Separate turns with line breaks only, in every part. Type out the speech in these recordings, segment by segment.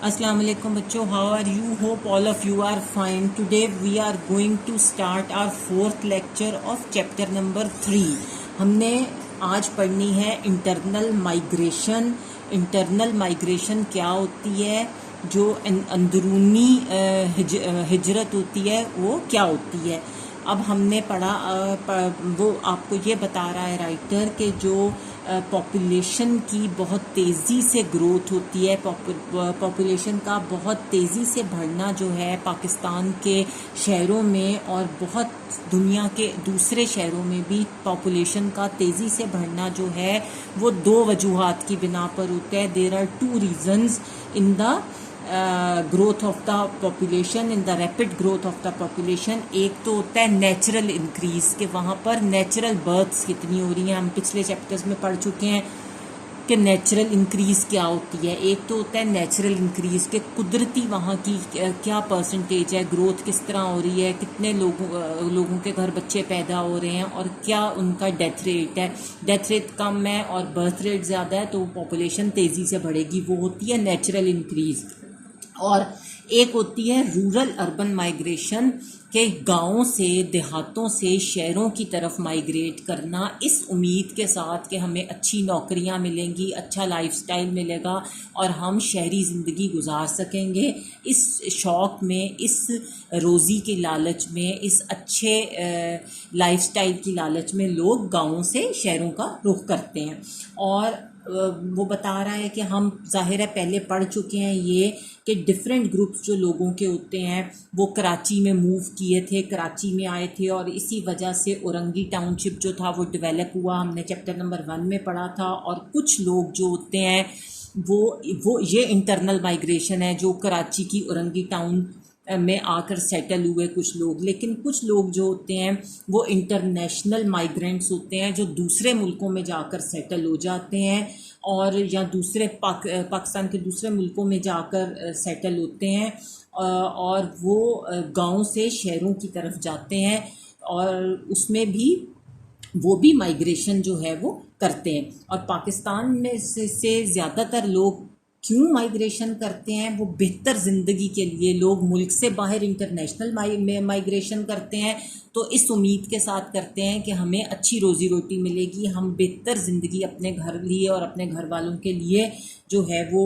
अस्सलाम वालेकुम बच्चों, how are you? Hope all of you are fine. Today we are going to start our fourth lecture of chapter number 3. हमने आज पढ़नी है इंटरनल माइग्रेशन. इंटरनल माइग्रेशन क्या होती है? जो अंदरूनी हिजरत होती है वो क्या होती है? अब हमने पढ़ा वो आपको ये बता रहा है राइटर कि जो पॉपुलेशन की बहुत तेज़ी से ग्रोथ होती है, पॉपुलेशन का बहुत तेज़ी से बढ़ना जो है पाकिस्तान के शहरों में और बहुत दुनिया के दूसरे शहरों में भी पॉपुलेशन का तेज़ी से बढ़ना जो है वो दो वजूहात की बिना पर होता है. There are two reasons in the growth of the population, in the rapid growth of the population. एक तो होता है नेचुरल इंक्रीज, के वहाँ पर नेचुरल बर्थ्स कितनी हो रही हैं. हम पिछले चैप्टर्स में पढ़ चुके हैं कि नेचुरल इंक्रीज क्या होती है. एक तो होता है नेचुरल इंक्रीज के कुदरती वहाँ की क्या परसेंटेज है, ग्रोथ किस तरह हो रही है, कितने लोगों के घर बच्चे पैदा हो रहे हैं और क्या उनका डेथ रेट है. डेथ रेट कम है और बर्थ रेट ज़्यादा है तो पॉपुलेशन तेज़ी से बढ़ेगी, वो होती है नेचुरल इंक्रीज. और एक होती है रूरल अर्बन माइग्रेशन, के गांवों से देहातों से शहरों की तरफ माइग्रेट करना इस उम्मीद के साथ कि हमें अच्छी नौकरियां मिलेंगी, अच्छा लाइफस्टाइल मिलेगा और हम शहरी ज़िंदगी गुजार सकेंगे. इस शौक़ में, इस रोज़ी के लालच में, इस अच्छे लाइफस्टाइल की लालच में लोग गांवों से शहरों का रुख करते हैं. और वो बता रहा है कि हम ज़ाहिर है पहले पढ़ चुके हैं ये कि डिफरेंट ग्रुप्स जो लोगों के होते हैं वो कराची में मूव किए थे, कराची में आए थे और इसी वजह से औरंगी टाउनशिप जो था वो डेवलप हुआ. हमने चैप्टर नंबर 1 में पढ़ा था. और कुछ लोग जो होते हैं वो ये इंटरनल माइग्रेशन है जो कराची की औरंगी टाउन में आकर सेटल हुए कुछ लोग. लेकिन कुछ लोग जो होते हैं वो इंटरनेशनल माइग्रेंट्स होते हैं जो दूसरे मुल्कों में जाकर सेटल हो जाते हैं और या दूसरे पाकिस्तान के दूसरे मुल्कों में जाकर सेटल होते हैं और वो गांव से शहरों की तरफ जाते हैं और उसमें भी वो भी माइग्रेशन जो है वो करते हैं. और पाकिस्तान में से ज़्यादातर लोग क्यों माइग्रेशन करते हैं? वो बेहतर ज़िंदगी के लिए लोग मुल्क से बाहर इंटरनेशनल माइग्रेशन करते हैं तो इस उम्मीद के साथ करते हैं कि हमें अच्छी रोज़ी रोटी मिलेगी, हम बेहतर ज़िंदगी अपने घर लिए और अपने घर वालों के लिए जो है वो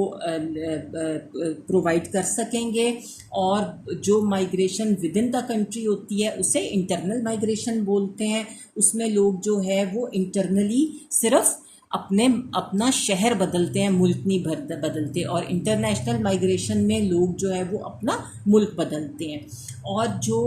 प्रोवाइड कर सकेंगे. और जो migration with in the country होती है उसे इंटरनल माइग्रेशन बोलते हैं. उसमें लोग जो है वो इंटरनली सिर्फ अपना शहर बदलते हैं, मुल्क नहीं बदलते. और इंटरनेशनल माइग्रेशन में लोग जो है वो अपना मुल्क बदलते हैं. और जो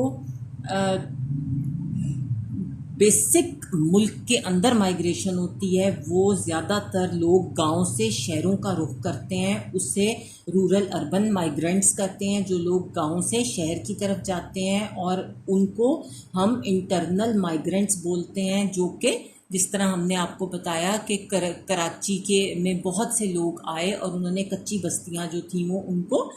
बेसिक मुल्क के अंदर माइग्रेशन होती है वो ज़्यादातर लोग गांव से शहरों का रुख करते हैं, उससे रूरल अर्बन माइग्रेंट्स करते हैं. जो लोग गांव से शहर की तरफ जाते हैं और उनको हम इंटरनल माइग्रेंट्स बोलते हैं. जो कि जिस तरह हमने आपको बताया कि कराची के में बहुत से लोग आए और उन्होंने कच्ची बस्तियां जो थी वो उनको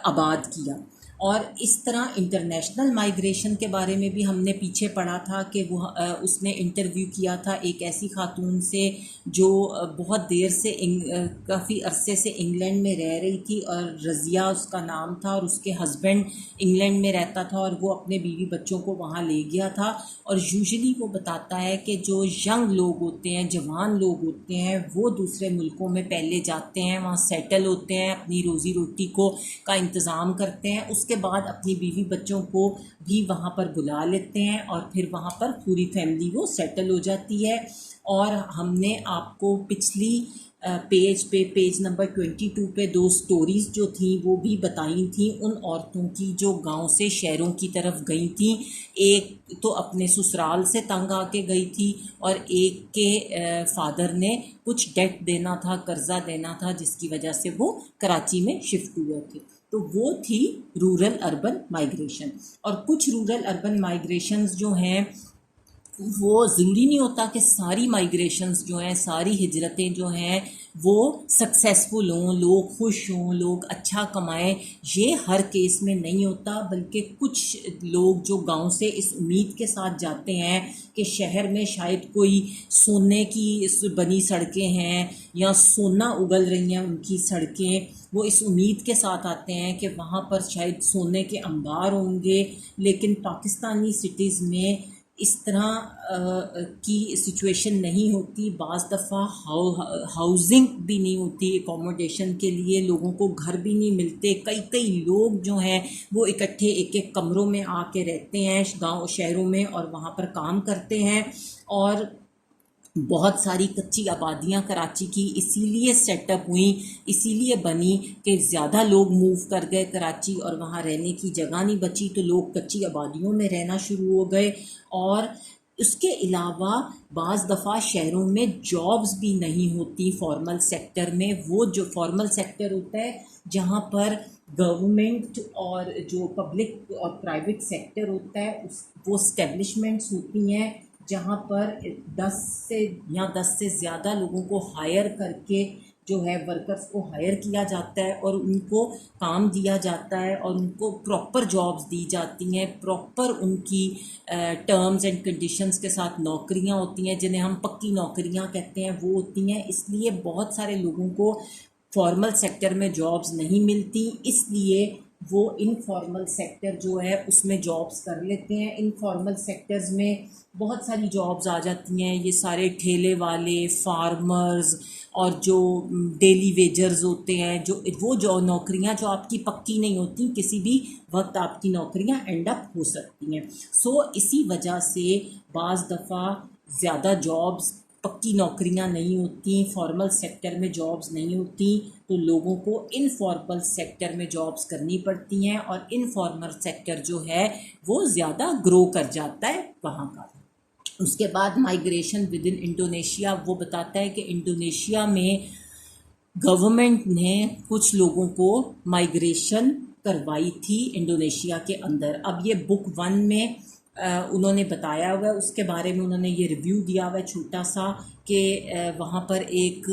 आबाद किया. और इस तरह इंटरनेशनल माइग्रेशन के बारे में भी हमने पीछे पढ़ा था कि वो उसने इंटरव्यू किया था एक ऐसी खातून से जो बहुत देर से काफ़ी अरसे से इंग्लैंड में रह रही थी और रज़िया उसका नाम था और उसके हस्बैंड इंग्लैंड में रहता था और वो अपने बीवी बच्चों को वहाँ ले गया था. और यूजुअली वो बताता है कि जो यंग लोग होते हैं, जवान लोग होते हैं, वो दूसरे मुल्कों में पहले जाते हैं, वहाँ सेटल होते हैं, अपनी रोज़ी रोटी का इंतज़ाम करते हैं, उसके बाद अपनी बीवी बच्चों को भी वहाँ पर बुला लेते हैं और फिर वहाँ पर पूरी फैमिली वो सेटल हो जाती है. और हमने आपको पिछली पेज नंबर 22 पे दो स्टोरीज़ जो थी वो भी बताई थी उन औरतों की जो गांव से शहरों की तरफ गई थी. एक तो अपने ससुराल से तंग आके गई थी और एक के फादर ने कुछ डेट देना था, कर्जा देना था, जिसकी वजह से वो कराची में शिफ्ट हुए थे. तो वो थी रूरल अर्बन माइग्रेशन. और कुछ रूरल अर्बन माइग्रेशंस जो हैं वो ज़रूरी नहीं होता कि सारी माइग्रेशंस जो हैं, सारी हिजरतें जो हैं वो सक्सेसफुल हों, लोग खुश हों, लोग अच्छा कमाएं। ये हर केस में नहीं होता, बल्कि कुछ लोग जो गांव से इस उम्मीद के साथ जाते हैं कि शहर में शायद कोई सोने की बनी सड़कें हैं या सोना उगल रही हैं उनकी सड़कें, वो इस उम्मीद के साथ आते हैं कि वहाँ पर शायद सोने के अंबार होंगे। लेकिन पाकिस्तानी सिटीज़ में इस तरह की सिचुएशन नहीं होती। बाज़ दफ़ा हाउसिंग भी नहीं होती, एकोमोडेशन के लिए लोगों को घर भी नहीं मिलते। कई कई लोग जो हैं वो इकट्ठे एक एक कमरों में आके रहते हैं गांव शहरों में और वहाँ पर काम करते हैं। और बहुत सारी कच्ची आबादियां कराची की इसीलिए सेटअप हुई, इसीलिए बनी कि ज़्यादा लोग मूव कर गए कराची और वहाँ रहने की जगह नहीं बची, तो लोग कच्ची आबादियों में रहना शुरू हो गए। और उसके अलावा बाज़ दफ़ा शहरों में जॉब्स भी नहीं होती फॉर्मल सेक्टर में। वो जो फॉर्मल सेक्टर होता है जहाँ पर गवर्नमेंट और जो पब्लिक और प्राइवेट सेक्टर होता है वो स्टैब्लिशमेंट्स होती हैं जहाँ पर 10 से ज़्यादा लोगों को हायर करके जो है वर्कर्स को हायर किया जाता है और उनको काम दिया जाता है और उनको प्रॉपर जॉब्स दी जाती हैं, प्रॉपर उनकी टर्म्स एंड कंडीशंस के साथ नौकरियां होती हैं, जिन्हें हम पक्की नौकरियां कहते हैं, वो होती हैं। इसलिए बहुत सारे लोगों को फॉर्मल सेक्टर में जॉब्स नहीं मिलती, इसलिए वो इनफॉर्मल सेक्टर जो है उसमें जॉब्स कर लेते हैं। इनफॉर्मल सेक्टर्स में बहुत सारी जॉब्स आ जाती हैं, ये सारे ठेले वाले, फार्मर्स और जो डेली वेजर्स होते हैं, जो नौकरियां जो आपकी पक्की नहीं होती, किसी भी वक्त आपकी नौकरियां एंड अप हो सकती हैं। सो इसी वजह से बाज़ दफ़ा ज़्यादा जॉब्स, पक्की नौकरियां नहीं होती, फॉर्मल सेक्टर में जॉब्स नहीं होती, तो लोगों को इनफॉर्मल सेक्टर में जॉब्स करनी पड़ती हैं और इनफॉर्मल सेक्टर जो है वो ज़्यादा ग्रो कर जाता है वहाँ का। उसके बाद माइग्रेशन विद इन इंडोनेशिया, वो बताता है कि इंडोनेशिया में गवर्नमेंट ने कुछ लोगों को माइग्रेशन करवाई थी इंडोनेशिया के अंदर। अब ये बुक 1 में उन्होंने बताया हुआ है, उसके बारे में उन्होंने ये रिव्यू दिया हुआ है छोटा सा कि वहाँ पर एक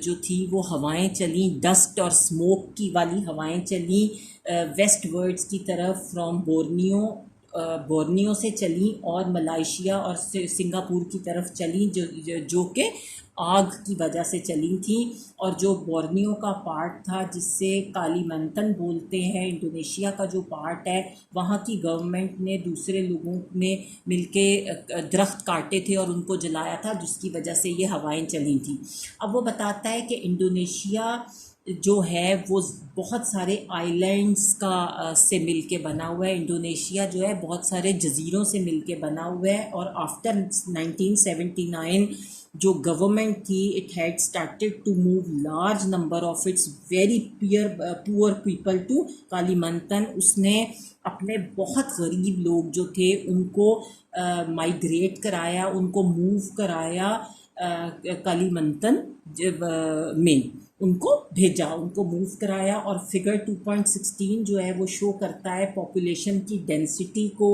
जो थी वो हवाएं चली, डस्ट और स्मोक की वाली हवाएं चली वेस्ट वर्ड्स की तरफ फ्रॉम बोर्नियो से चली और मलाइशिया और सिंगापुर की तरफ चली, जो कि आग की वजह से चली थी। और जो बोर्नियो का पार्ट था जिससे कालीमंतन बोलते हैं, इंडोनेशिया का जो पार्ट है, वहाँ की गवर्नमेंट ने दूसरे लोगों ने मिलके दरख्त काटे थे और उनको जलाया था, जिसकी वजह से ये हवाएं चली थी। अब वो बताता है कि इंडोनेशिया जो है वो बहुत सारे आइलैंड्स का से मिलके बना हुआ है। इंडोनेशिया जो है बहुत सारे जजीरों से मिलके बना हुआ है और आफ्टर 1979 जो गवर्नमेंट थी, it had started to move large number of its very poor people to Kalimantan. उसने अपने बहुत गरीब लोग जो थे उनको माइग्रेट कराया, उनको मूव कराया कालीमंतन में उनको भेजा, उनको मूव कराया। और फिगर 2.16 जो है वो शो करता है पॉपुलेशन की डेंसिटी को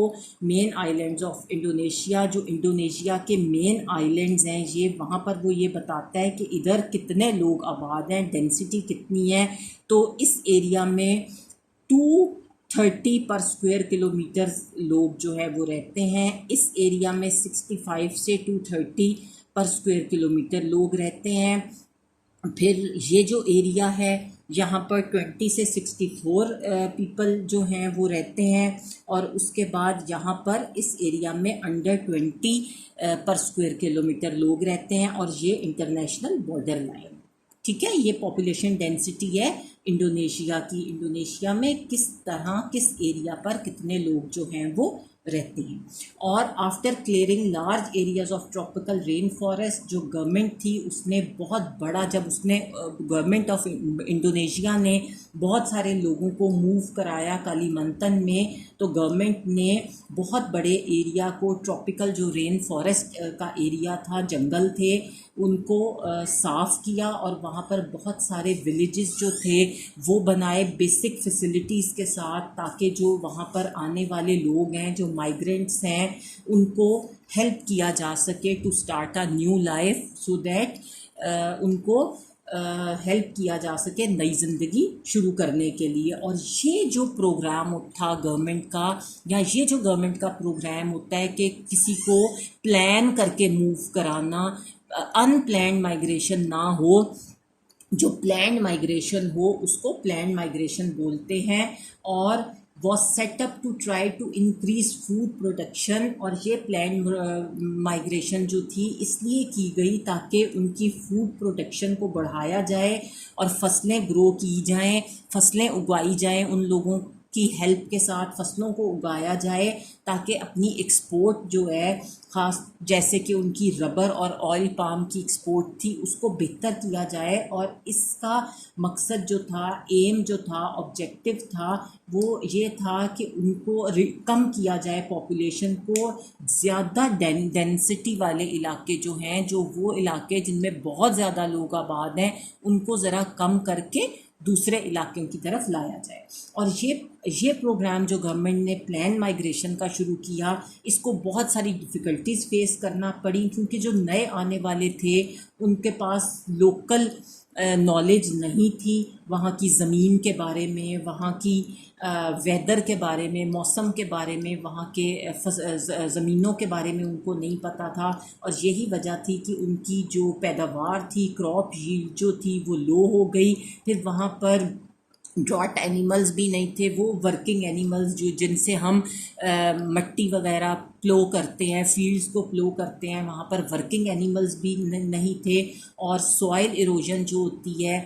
मेन आइलैंड्स ऑफ इंडोनेशिया। जो इंडोनेशिया के मेन आइलैंड्स हैं ये, वहाँ पर वो ये बताता है कि इधर कितने लोग आबाद हैं, डेंसिटी कितनी है। तो इस एरिया में 230 पर स्क्वायर किलोमीटर लोग जो है वो रहते हैं। इस एरिया में 65 से 230 पर स्क्वायर किलोमीटर लोग रहते हैं। फिर ये जो एरिया है यहाँ पर 20 से 64 पीपल जो हैं वो रहते हैं। और उसके बाद यहाँ पर इस एरिया में अंडर 20 पर स्क्वायर किलोमीटर लोग रहते हैं और ये इंटरनेशनल बॉर्डर लाइन, ठीक है। ये पॉपुलेशन डेंसिटी है इंडोनेशिया की। इंडोनेशिया में किस तरह किस एरिया पर कितने लोग जो हैं वो रहते हैं। और after clearing large areas of tropical rain forest, जो गवर्नमेंट थी उसने बहुत बड़ा, जब उसने गवर्नमेंट ऑफ इंडोनेशिया ने बहुत सारे लोगों को मूव कराया कालीमंतन में। तो गवर्नमेंट ने बहुत बड़े एरिया को, ट्रॉपिकल जो रेन फॉरेस्ट का एरिया था, जंगल थे, उनको साफ़ किया और वहाँ पर बहुत सारे विलेजेस जो थे वो बनाए बेसिक फैसिलिटीज़ के साथ, ताकि जो वहाँ पर आने वाले लोग हैं, जो माइग्रेंट्स हैं, उनको हेल्प किया जा सके to start a new life, so that उनको हेल्प किया जा सके नई ज़िंदगी शुरू करने के लिए। और ये जो प्रोग्राम था गवर्नमेंट का, या ये जो गवर्नमेंट का प्रोग्राम होता है कि किसी को प्लान करके मूव कराना, अनप्लैंड माइग्रेशन ना हो, जो प्लान्ड माइग्रेशन हो उसको प्लान्ड माइग्रेशन बोलते हैं। और was set up to try to increase food production. और ये प्लान्ड माइग्रेशन जो थी इसलिए की गई ताकि उनकी फूड प्रोडक्शन को बढ़ाया जाए और फसलें ग्रो की जाएं, फसलें उगाई जाएं, उन लोगों की हेल्प के साथ फसलों को उगाया जाए, ताकि अपनी एक्सपोर्ट जो है, ख़ास जैसे कि उनकी रबर और ऑयल पाम की एक्सपोर्ट थी, उसको बेहतर किया जाए। और इसका मकसद जो था, एम जो था, ऑब्जेक्टिव था, वो ये था कि उनको कम किया जाए पॉपुलेशन को। ज़्यादा डेंसिटी वाले इलाके जो हैं, जो वो इलाके जिनमें बहुत ज़्यादा लोग आबाद हैं, उनको ज़रा कम करके दूसरे इलाकों की तरफ लाया जाए। और ये प्रोग्राम जो गवर्नमेंट ने प्लान माइग्रेशन का शुरू किया, इसको बहुत सारी डिफ़िकल्टीज़ फेस करना पड़ी, क्योंकि जो नए आने वाले थे उनके पास लोकल नॉलेज नहीं थी, वहाँ की ज़मीन के बारे में, वहाँ की वेदर के बारे में, मौसम के बारे में, वहाँ के ज़मीनों के बारे में उनको नहीं पता था। और यही वजह थी कि उनकी जो पैदावार थी, क्रॉप यील्ड जो थी, वो लो हो गई। फिर वहाँ पर ड्रॉट एनिमल्स भी नहीं थे, वो वर्किंग एनिमल्स जो जिनसे हम मट्टी वगैरह प्लो करते हैं, फील्ड्स को प्लो करते हैं, वहाँ पर वर्किंग एनिमल्स भी नहीं थे। और सॉइल इरोजन जो होती है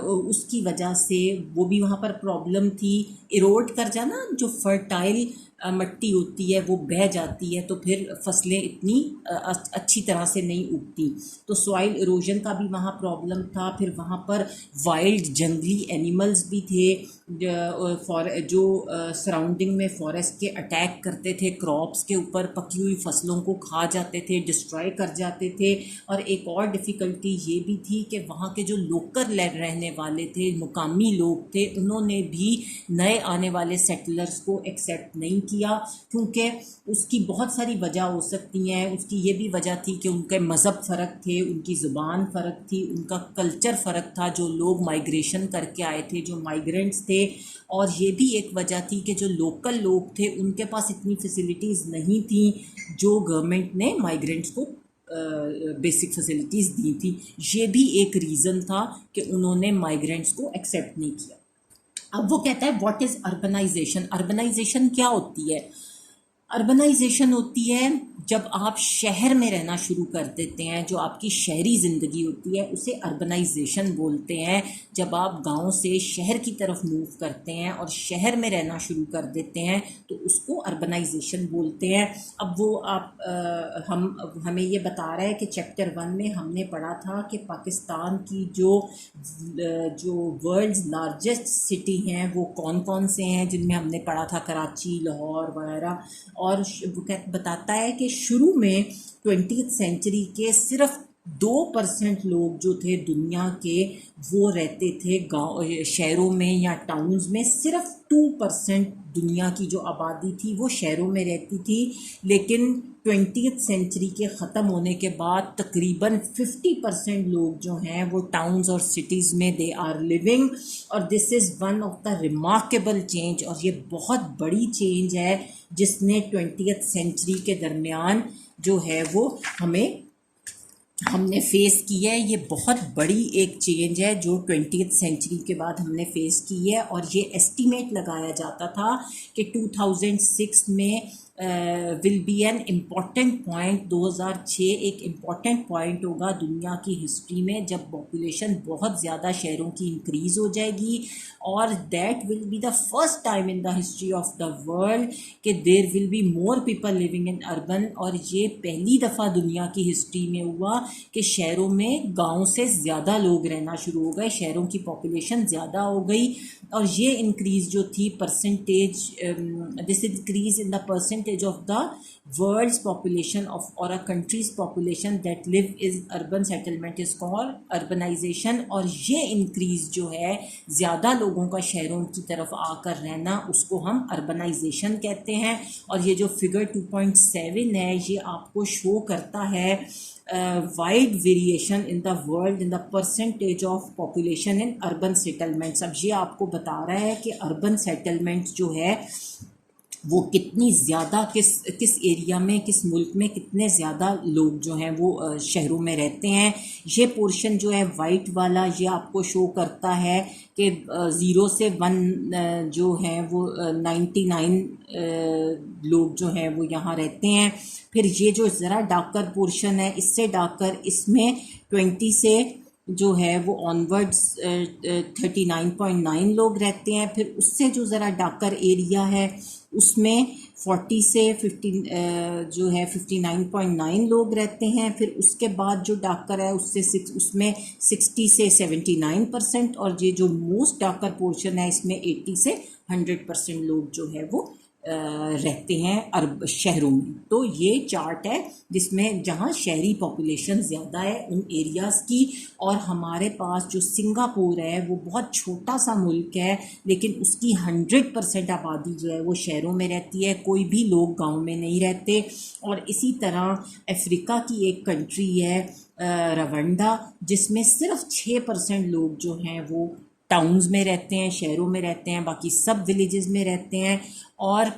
उसकी वजह से वो भी वहाँ पर प्रॉब्लम थी। इरोड कर जाना, जो फर्टाइल मट्टी होती है वो बह जाती है, तो फिर फसलें इतनी अच्छी तरह से नहीं उगती। तो सॉइल इरोजन का भी वहाँ प्रॉब्लम था। फिर वहाँ पर वाइल्ड जंगली एनिमल्स भी थे जो सराउंडिंग में फॉरेस्ट के अटैक करते थे, क्रॉप्स के ऊपर पकी हुई फसलों को खा जाते थे, डिस्ट्रॉय कर जाते थे। और एक और डिफ़िकल्टी ये भी थी कि वहाँ के जो लोकल रहने वाले थे, मुकामी लोग थे, उन्होंने भी नए आने वाले सेटलर्स को एक्सेप्ट नहीं किया, क्योंकि उसकी बहुत सारी वजह हो सकती हैं। उसकी ये भी वजह थी कि उनके मज़हब फ़र्क थे, उनकी ज़ुबान फ़र्क थी, उनका कल्चर फ़र्क था, जो लोग माइग्रेशन करके आए थे, जो माइग्रेंट्स थे। और ये भी एक वजह थी कि जो लोकल लोग थे उनके पास इतनी फैसिलिटीज़ नहीं थी जो गवर्नमेंट ने माइग्रेंट्स को बेसिक फैसिलिटीज़ दी थी। ये भी एक रीज़न था कि उन्होंने माइग्रेंट्स को एक्सेप्ट नहीं किया। अब वो कहता है व्हाट इज़ अर्बनाइजेशन। अर्बनाइजेशन क्या होती है? अर्बनाइजेशन होती है जब आप शहर में रहना शुरू कर देते हैं, जो आपकी शहरी ज़िंदगी होती है उसे अर्बनाइजेशन बोलते हैं। जब आप गांव से शहर की तरफ मूव करते हैं और शहर में रहना शुरू कर देते हैं तो उसको अर्बनाइजेशन बोलते हैं। अब वो हमें ये बता रहा है कि चैप्टर 1 में हमने पढ़ा था कि पाकिस्तान की जो वर्ल्ड्स लार्जेस्ट सिटी हैं वो कौन कौन से हैं, जिनमें हमने पढ़ा था कराची, लाहौर वगैरह। और वो बताता है कि शुरू में 20th सेंचुरी के सिर्फ 2% लोग जो थे दुनिया के, वो रहते थे गाँव, शहरों में या टाउन्स में। सिर्फ 2% दुनिया की जो आबादी थी वो शहरों में रहती थी। लेकिन 20th सेंचुरी के ख़त्म होने के बाद तकरीबन 50% लोग जो हैं वो टाउन्स और सिटीज़ में दे आर लिविंग। और this is one of the remarkable change, और ये बहुत बड़ी चेंज है जिसने 20th सेंचुरी के दरमियान जो है वो हमने फेस की है। ये बहुत बड़ी एक चेंज है जो 20th सेंचुरी के बाद हमने फेस की है। और ये एस्टीमेट लगाया जाता था कि 2006 में will be an important point. 2006 एक इम्पॉर्टेंट पॉइंट होगा दुनिया की हिस्ट्री में, जब पॉपुलेशन बहुत ज़्यादा शहरों की इंक्रीज़ हो जाएगी। और that will be the first time in the history of the world कि there will be more people living in urban. और ये पहली दफ़ा दुनिया की हिस्ट्री में हुआ कि शहरों में गांव से ज़्यादा लोग रहना शुरू हो गए, शहरों की पॉपुलेशन ज़्यादा हो गई। और ये इंक्रीज़ जो थी percentage, this increase in the percentage of the world's population of और a country's population that live is urban settlement is called urbanization. और ये इंक्रीज जो है ज़्यादा लोगों का शहरों की तरफ आकर रहना, उसको हम अर्बनाइजेशन कहते हैं। और ये जो फिगर 2.7 है ये आपको शो करता है wide variation in the world in the percentage of population in urban settlements. अब ये आपको बता रहा है कि अर्बन सेटलमेंट जो है वो कितनी ज़्यादा किस एरिया में, किस मुल्क में कितने ज़्यादा लोग जो हैं वो शहरों में रहते हैं। ये पोर्शन जो है वाइट वाला ये आपको शो करता है कि 0 से 1 जो हैं वो 99 लोग जो हैं वो यहाँ रहते हैं। फिर ये जो ज़रा डार्कर पोर्शन है, इससे डार्कर, इसमें 20 से जो है वो ऑनवर्ड्स 39.9 लोग रहते हैं। फिर उससे जो ज़रा डार्कर एरिया है उसमें 40 से 50 जो है 59.9 लोग रहते हैं। फिर उसके बाद जो डार्कर है उसमें 60 से 79%। और ये जो मोस्ट डार्कर पोर्शन है इसमें 80 से 100% लोग जो है वो रहते हैं शहरों में। तो ये चार्ट है जिसमें जहाँ शहरी पॉपुलेशन ज़्यादा है उन एरियाज़ की। और हमारे पास जो सिंगापुर है वो बहुत छोटा सा मुल्क है, लेकिन उसकी 100% आबादी जो है वो शहरों में रहती है, कोई भी लोग गांव में नहीं रहते। और इसी तरह अफ्रीका की एक कंट्री है रवांडा, जिसमें सिर्फ 6% लोग जो हैं वो टाउन्स में रहते हैं, शहरों में रहते हैं, बाकी सब विलेजेस में रहते हैं। और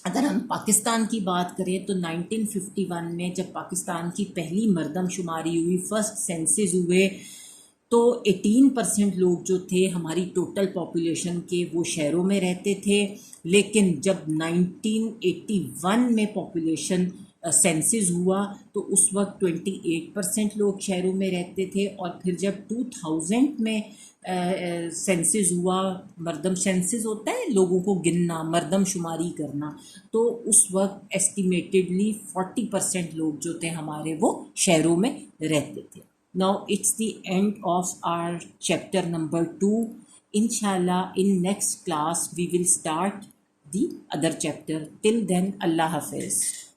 अगर हम पाकिस्तान की बात करें तो 1951 में जब पाकिस्तान की पहली मरदमशुमारी हुई, फर्स्ट सेंसस हुए, तो 18% लोग जो थे हमारी टोटल पॉपुलेशन के वो शहरों में रहते थे। लेकिन जब 1981 में पॉपुलेशन सेंसस हुआ तो उस वक्त 28% लोग शहरों में रहते थे। और फिर जब 2000 में सेंसस हुआ, मरदम सेंसस होता है लोगों को गिनना, मरदमशुमारी करना, तो उस वक्त एस्टिमेटेडली 40% लोग जो थे हमारे वो शहरों में रहते थे। Now it's the end of our chapter number 2। इंशाल्लाह in next class we will start the other chapter. Till then, Allah Hafiz.